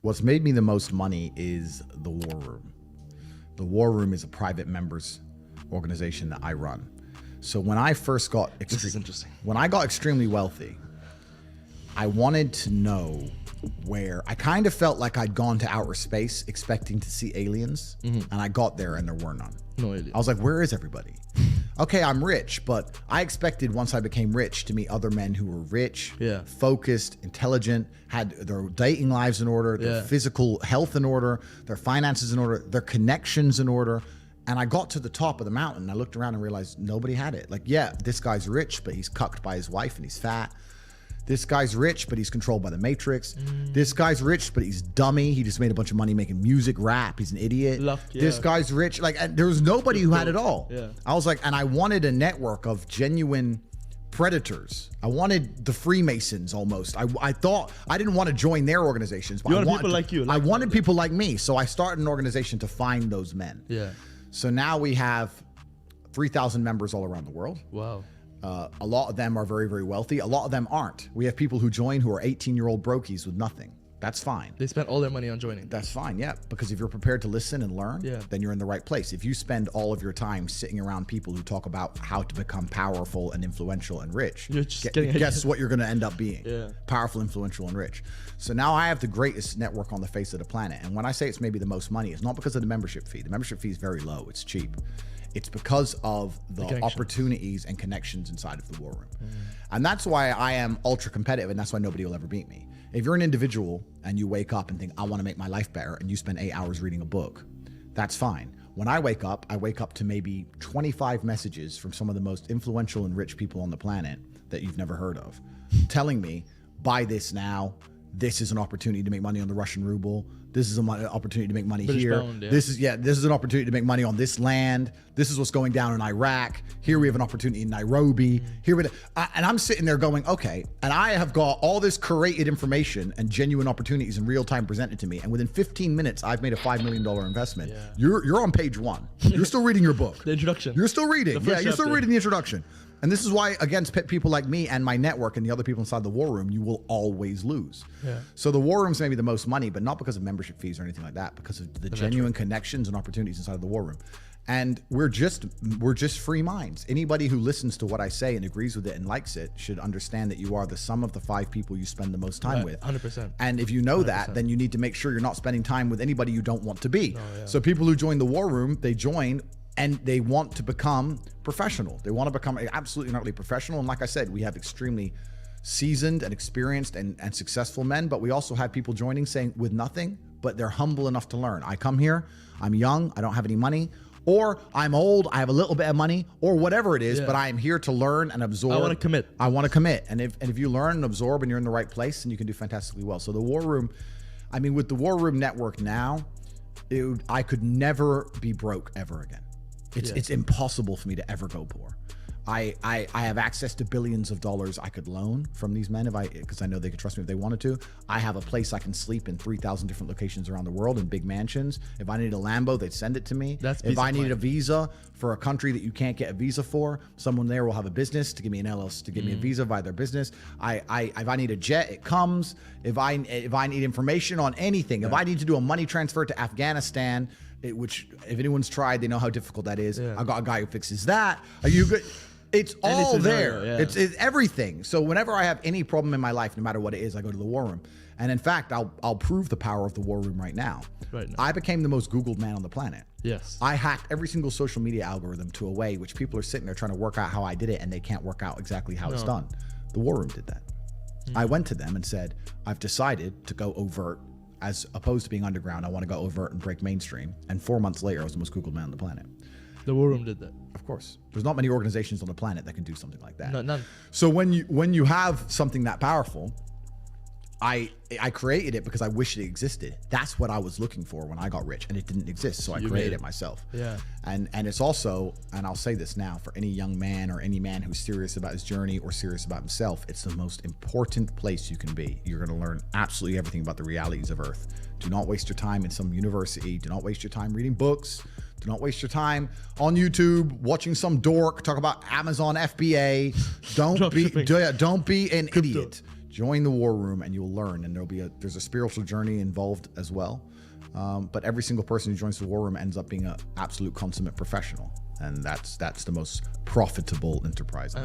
What's made me the most money is the War Room. The War Room is a private members organization that I run. So when I first got This is interesting. when I got extremely wealthy, I wanted to know where I kind of felt like I'd gone to outer space expecting to see aliens, and I got there and there were none. No aliens. I was like, where is everybody? Okay, I'm rich, but I expected once I became rich to meet other men who were rich, focused, intelligent, had their dating lives in order, their physical health in order, their finances in order, their connections in order. And I got to the top of the mountain and I looked around and realized nobody had it. Like, yeah, this guy's rich, but he's cucked by his wife and he's fat. This guy's rich, but he's controlled by the Matrix. This guy's rich, but he's dummy. He just made a bunch of money making music, rap. He's an idiot. This guy's rich. Like, and there was nobody who had it all. I was like, and I wanted a network of genuine predators. I wanted the Freemasons almost. I thought I didn't want to join their organizations, but I wanted people like you. I wanted people like me. So I started an organization to find those men. So now we have 3,000 members all around the world. Wow. A lot of them are very, very wealthy. A lot of them aren't. We have people who join who are 18-year-old brokies with nothing. That's fine. They spent all their money on joining. That's fine, yeah. Because if you're prepared to listen and learn, then you're in the right place. If you spend all of your time sitting around people who talk about how to become powerful and influential and rich, you're just guess what you're going to end up being? Powerful, influential, and rich. So now I have the greatest network on the face of the planet. And when I say it's maybe the most money, it's not because of the membership fee. The membership fee is very low. It's cheap. It's because of the opportunities and connections inside of the War Room. And that's why I am ultra competitive, and that's why nobody will ever beat me. If you're an individual and you wake up and think, I want to make my life better, and you spend 8 hours reading a book, that's fine. When I wake up to maybe 25 messages from some of the most influential and rich people on the planet that you've never heard of, telling me, buy this now. This is an opportunity to make money on the Russian ruble. This is an opportunity to make money British here. pound, This is an opportunity to make money on this land. This is what's going down in Iraq. Here we have an opportunity in Nairobi. And I'm sitting there going, okay, and I have got all this curated information and genuine opportunities in real time presented to me. And within 15 minutes, I've made a $5 million investment. You're on page 1. You're still reading your book. The introduction. You're still reading. You're still reading the introduction. And this is why, against people like me and my network and the other people inside the War Room, you will always lose. So the War Room's maybe the most money, but not because of membership fees or anything like that, because of the genuine connections and opportunities inside of the War Room. And we're just free minds. Anybody who listens to what I say and agrees with it and likes it should understand that you are the sum of the 5 people you spend the most time with. 100%. And if you know 100%. That, then you need to make sure you're not spending time with anybody you don't want to be. So people who join the War Room, they join and they want to become professional. They want to become absolutely not really professional. And like I said, we have extremely seasoned and experienced and successful men, but we also have people joining saying with nothing, but they're humble enough to learn. I come here, I'm young, I don't have any money, or I'm old, I have a little bit of money, or whatever it is, but I am here to learn and absorb. I want to commit. I want to commit. And if you learn and absorb and you're in the right place, then you can do fantastically well. So the War Room, I mean, with the War Room network now, I could never be broke ever again. It's impossible for me to ever go poor. I have access to billions of dollars I could loan from these men because I know they could trust me if they wanted to. I have a place I can sleep in 3,000 different locations around the world in big mansions. If I needed a Lambo, they'd send it to me. If I needed a visa for a country that you can't get a visa for, someone there will have a business to give me an LLC, to give me a visa via their business. If I need a jet, it comes. If I need information on anything, if I need to do a money transfer to Afghanistan, which if anyone's tried, they know how difficult that is. I got a guy who fixes that. Are you good? It's all there. It's everything. So whenever I have any problem in my life, no matter what it is, I go to the War Room. And in fact, I'll prove the power of the War Room right now. I became the most Googled man on the planet. I hacked every single social media algorithm to a way which people are sitting there trying to work out how I did it, and they can't work out exactly how it's done. The War Room did that. I went to them and said, I've decided to go overt. As opposed to being underground, I want to go overt and break mainstream. And 4 months later, I was the most Googled man on the planet. The War Room did that. Of course. There's not many organizations on the planet that can do something like that. No, none. So when you have something that powerful, I created it because I wish it existed. That's what I was looking for when I got rich, and it didn't exist, so I created it myself. And it's also, and I'll say this now, for any young man or any man who's serious about his journey or serious about himself, it's the most important place you can be. You're going to learn absolutely everything about the realities of Earth. Do not waste your time in some university. Do not waste your time reading books. Do not waste your time on YouTube watching some dork talk about Amazon FBA. Don't be an idiot. Join the War Room and you'll learn, and there's a spiritual journey involved as well. But every single person who joins the War Room ends up being an absolute consummate professional, and that's the most profitable enterprise.